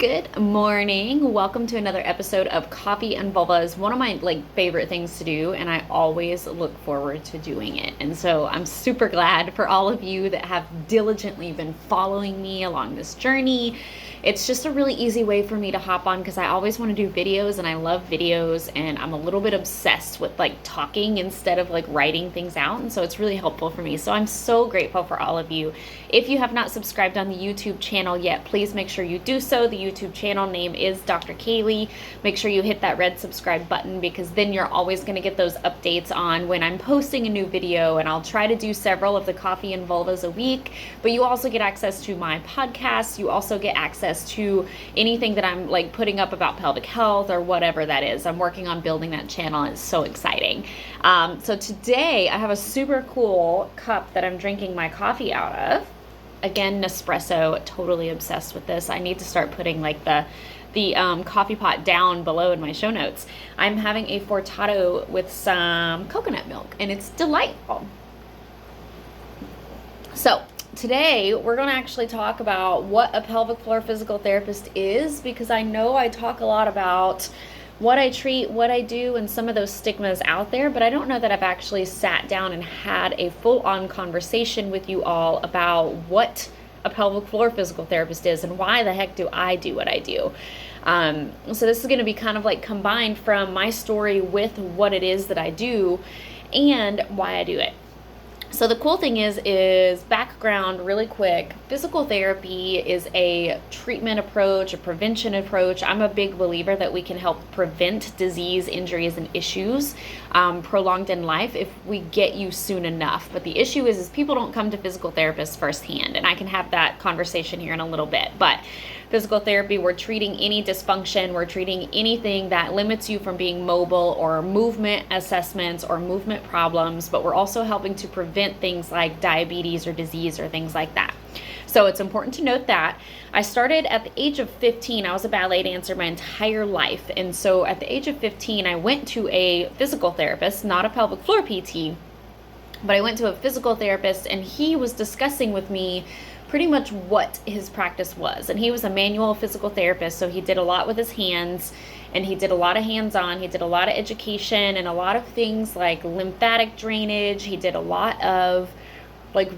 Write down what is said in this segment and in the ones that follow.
Good morning. Welcome to another episode of Coffee and Vulvas. One of my favorite things to do, and I always look forward to doing it. And so I'm super glad for all of you that have diligently been following me along this journey. It's just a really easy way for me to hop on because I always want to do videos and I love videos, and I'm a little bit obsessed with talking instead of writing things out. And so it's really helpful for me. So I'm so grateful for all of you. If you have not subscribed on the YouTube channel yet, please make sure you do so. The YouTube channel name is Dr. Kaylee. Make sure you hit that red subscribe button because then you're always going to get those updates on when I'm posting a new video, and I'll try to do several of the Coffee and Vulvas a week. But you also get access to my podcast. You also get access to anything that I'm putting up about pelvic health or whatever that is. I'm working on building that channel. It's so exciting. So today I have a super cool cup that I'm drinking my coffee out of. Again, Nespresso, totally obsessed with this. I need to start putting the coffee pot down below in my show notes. I'm having a Fortato with some coconut milk, and it's delightful. So today we're going to actually talk about what a pelvic floor physical therapist is, because I know I talk a lot about what I treat, what I do, and some of those stigmas out there, but I don't know that I've actually sat down and had a full-on conversation with you all about what a pelvic floor physical therapist is and why the heck do I do what I do. So this is going to be kind of combined from my story with what it is that I do and why I do it. So the cool thing is background really quick. Physical therapy is a treatment approach, a prevention approach. I'm a big believer that we can help prevent disease, injuries, and issues prolonged in life if we get you soon enough. But the issue is people don't come to physical therapists firsthand, and I can have that conversation here in a little bit. But physical therapy, we're treating any dysfunction, we're treating anything that limits you from being mobile, or movement assessments or movement problems, but we're also helping to prevent things like diabetes or disease or things like that. So it's important to note that. I started at the age of 15. I was a ballet dancer my entire life. And so at the age of 15, I went to a physical therapist, not a pelvic floor PT, but I went to a physical therapist, and he was discussing with me pretty much what his practice was. And he was a manual physical therapist, so he did a lot with his hands, and he did a lot of hands-on. He did a lot of education and a lot of things like lymphatic drainage. He did a lot of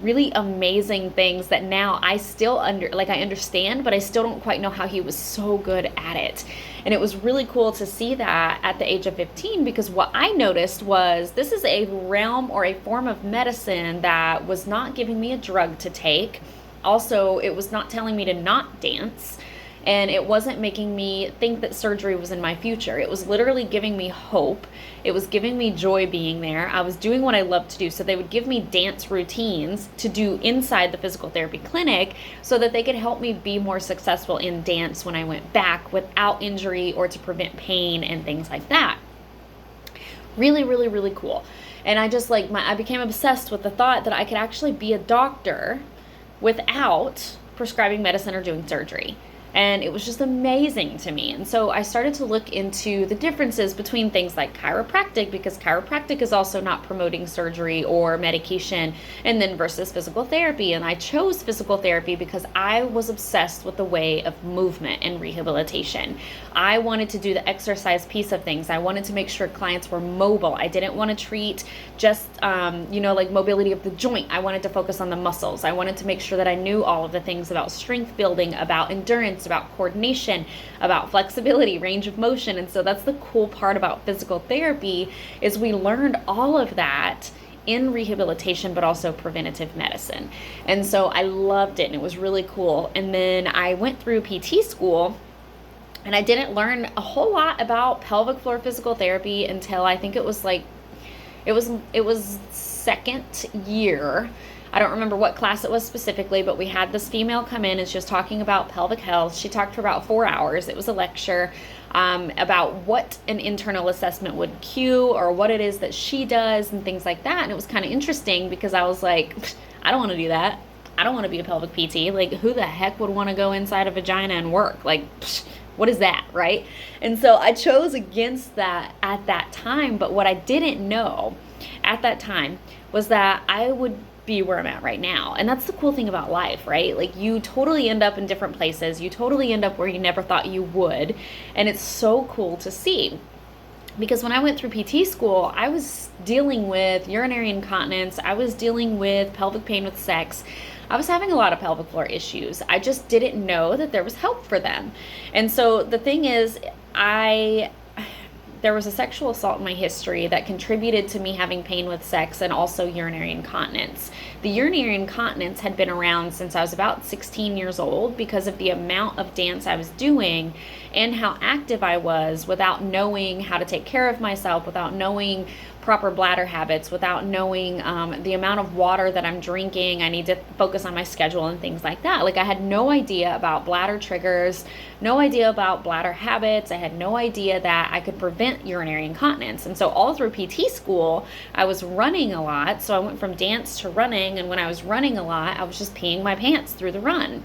really amazing things that now I still I understand, but I still don't quite know how he was so good at it. And it was really cool to see that at the age of 15, because what I noticed was this is a realm or a form of medicine that was not giving me a drug to take. Also, it was not telling me to not dance, and it wasn't making me think that surgery was in my future. It was literally giving me hope. It was giving me joy being there. I was doing what I love to do. So they would give me dance routines to do inside the physical therapy clinic so that they could help me be more successful in dance when I went back without injury, or to prevent pain and things like that. Really, really, really cool. And I just I became obsessed with the thought that I could actually be a doctor without prescribing medicine or doing surgery. And it was just amazing to me. And so I started to look into the differences between things like chiropractic, because chiropractic is also not promoting surgery or medication, and then versus physical therapy. And I chose physical therapy because I was obsessed with the way of movement and rehabilitation. I wanted to do the exercise piece of things. I wanted to make sure clients were mobile. I didn't want to treat just, mobility of the joint. I wanted to focus on the muscles. I wanted to make sure that I knew all of the things about strength building, about endurance, about coordination, about flexibility, range of motion. And so that's the cool part about physical therapy, is we learned all of that in rehabilitation, but also preventative medicine. And so I loved it, and it was really cool. And then I went through PT school, and I didn't learn a whole lot about pelvic floor physical therapy until I think it was second year. I don't remember what class it was specifically, but we had this female come in, and she was talking about pelvic health. She talked for about 4 hours. It was a lecture about what an internal assessment would cue, or what it is that she does and things like that. And it was kind of interesting because I was like, I don't want to do that. I don't want to be a pelvic PT. Who the heck would want to go inside a vagina and work? What is that, right? And so I chose against that at that time. But what I didn't know at that time was that I would be where I'm at right now. And that's the cool thing about life, right? Like, you totally end up in different places. You totally end up where you never thought you would. And it's so cool to see. Because when I went through PT school, I was dealing with urinary incontinence. I was dealing with pelvic pain with sex. I was having a lot of pelvic floor issues. I just didn't know that there was help for them. And so the thing is, there was a sexual assault in my history that contributed to me having pain with sex and also urinary incontinence. The urinary incontinence had been around since I was about 16 years old because of the amount of dance I was doing and how active I was without knowing how to take care of myself, without knowing proper bladder habits, without knowing the amount of water that I'm drinking. I need to focus on my schedule and things like that. Like, I had no idea about bladder triggers, no idea about bladder habits. I had no idea that I could prevent urinary incontinence. And so all through PT school, I was running a lot. So I went from dance to running. And when I was running a lot, I was just peeing my pants through the run.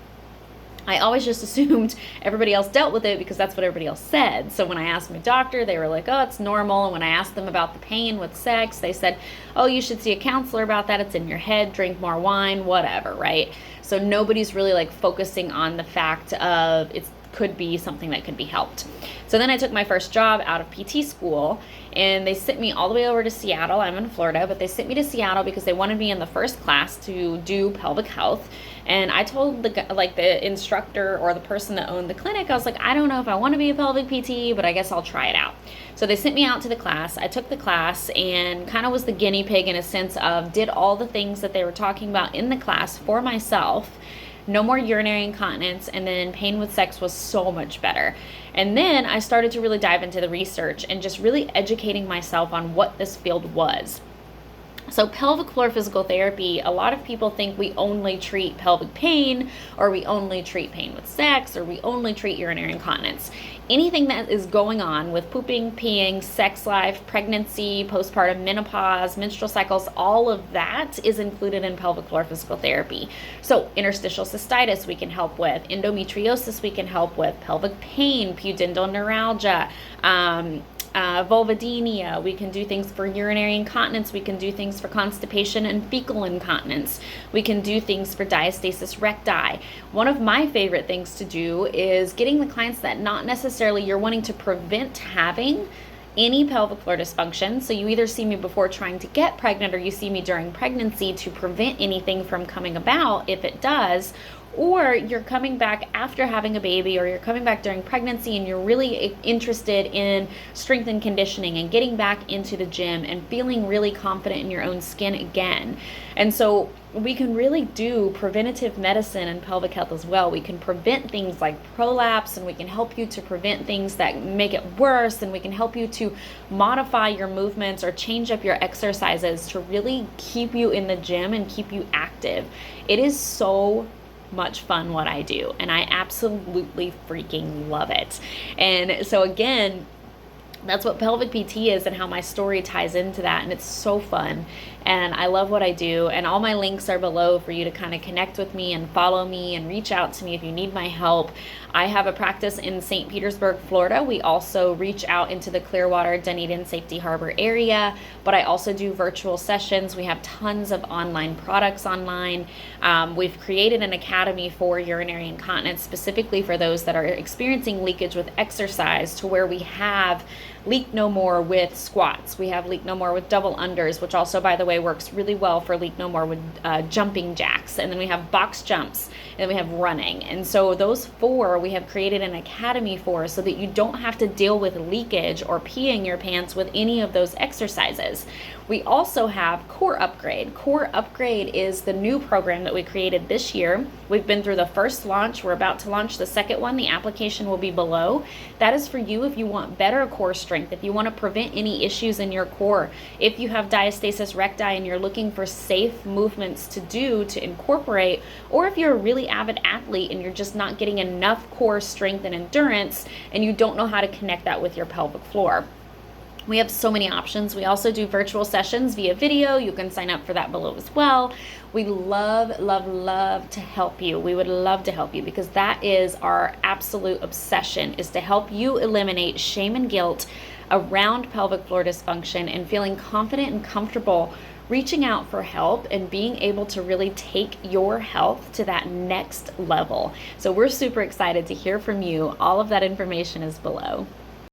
I always just assumed everybody else dealt with it because that's what everybody else said. So when I asked my doctor, they were like, oh, it's normal. And when I asked them about the pain with sex, they said, oh, you should see a counselor about that. It's in your head, drink more wine, whatever, right? So nobody's really like focusing on the fact of it could be something that could be helped. So then I took my first job out of PT school, and they sent me all the way over to Seattle. I'm in Florida, but they sent me to Seattle because they wanted me in the first class to do pelvic health. And I told the instructor or the person that owned the clinic, I was like, I don't know if I want to be a pelvic PT, but I guess I'll try it out. So they sent me out to the class. I took the class and kind of was the guinea pig in a sense of did all the things that they were talking about in the class for myself. No more urinary incontinence, and then pain with sex was so much better. And then I started to really dive into the research and just really educating myself on what this field was. So pelvic floor physical therapy, a lot of people think we only treat pelvic pain, or we only treat pain with sex, or we only treat urinary incontinence. Anything that is going on with pooping, peeing, sex life, pregnancy, postpartum menopause, menstrual cycles, all of that is included in pelvic floor physical therapy. So interstitial cystitis we can help with, endometriosis we can help with, pelvic pain, pudendal neuralgia, vulvodynia. We can do things for urinary incontinence. We can do things for constipation and fecal incontinence. We can do things for diastasis recti. One of my favorite things to do is getting the clients that not necessarily you're wanting to prevent having any pelvic floor dysfunction. So you either see me before trying to get pregnant, or you see me during pregnancy to prevent anything from coming about if it does. Or you're coming back after having a baby, or you're coming back during pregnancy and you're really interested in strength and conditioning and getting back into the gym and feeling really confident in your own skin again. And so we can really do preventative medicine and pelvic health as well. We can prevent things like prolapse, and we can help you to prevent things that make it worse, and we can help you to modify your movements or change up your exercises to really keep you in the gym and keep you active. It is so much fun what I do, and I absolutely freaking love it. And so again, that's what pelvic PT is and how my story ties into that, and it's so fun. And I love what I do, and all my links are below for you to kind of connect with me and follow me and reach out to me if you need my help. I have a practice in St. Petersburg, Florida. We also reach out into the Clearwater, Dunedin, Safety Harbor area, but I also do virtual sessions. We have tons of online products online. We've created an academy for urinary incontinence specifically for those that are experiencing leakage with exercise, to where we have Leak No More with squats. We have Leak No More with double unders, which also, by the way, works really well for Leak No More with jumping jacks. And then we have box jumps, and then we have running. And so those four we have created an academy for, so that you don't have to deal with leakage or peeing your pants with any of those exercises. We also have Core Upgrade. Core Upgrade is the new program that we created this year. We've been through the first launch. We're about to launch the second one. The application will be below. That is for you if you want better core strength, if you want to prevent any issues in your core, if you have diastasis recti and you're looking for safe movements to do to incorporate, or if you're a really avid athlete and you're just not getting enough core strength and endurance and you don't know how to connect that with your pelvic floor. We have so many options. We also do virtual sessions via video. You can sign up for that below as well. We love, love, love to help you. We would love to help you, because that is our absolute obsession, is to help you eliminate shame and guilt around pelvic floor dysfunction and feeling confident and comfortable reaching out for help and being able to really take your health to that next level. So we're super excited to hear from you. All of that information is below.